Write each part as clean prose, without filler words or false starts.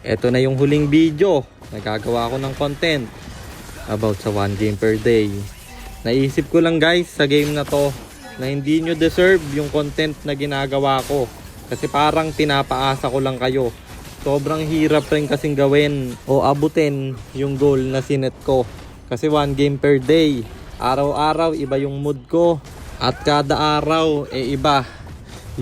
Ito na yung huling video. Nagagawa ko ng content about sa 1 game per day. Naisip ko lang guys sa game na to na hindi nyo deserve yung content na ginagawa ko. Kasi parang pinapaasa ko lang kayo. Sobrang hirap rin kasing gawin o abutin yung goal na sinet ko. Kasi 1 game per day. Araw-araw iba yung mood ko. At kada araw iba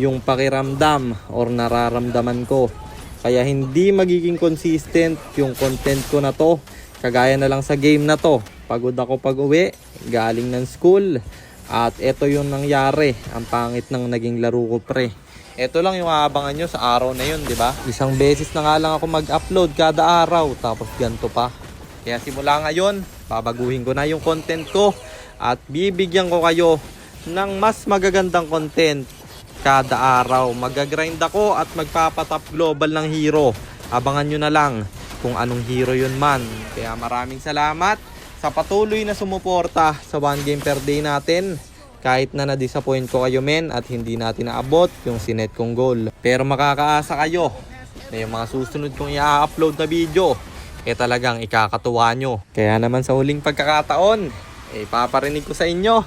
yung pakiramdam or nararamdaman ko. Kaya hindi magiging consistent yung content ko na to. Kagaya na lang sa game na to. Pagod ako pag uwi, galing ng school. At ito yung nangyari. Ang pangit ng naging laro ko pre. Ito lang yung aabangan nyo sa araw na yun, di ba? Isang beses na nga lang ako mag-upload kada araw. Tapos ganito pa. Kaya simula ngayon, babaguhin ko na yung content ko. At bibigyan ko kayo ng mas magagandang content kada araw. Magagrind ako at magpapatop global ng hero. Abangan nyo na lang kung anong hero yun man. Kaya maraming salamat sa patuloy na sumuporta sa 1 game per day natin. Kahit na na-disappoint ko kayo men at hindi natin naabot yung sinet kong goal. Pero makakaasa kayo na yung mga susunod kong i-upload na video talagang ikakatuwa nyo. Kaya naman sa huling pagkakataon, paparinig ko sa inyo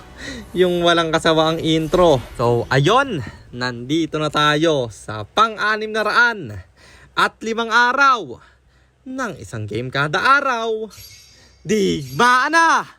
yung walang kasawaang intro. So ayun, nandito na tayo sa pang-600 at 5 araw ng isang game kada araw. Digmaan na!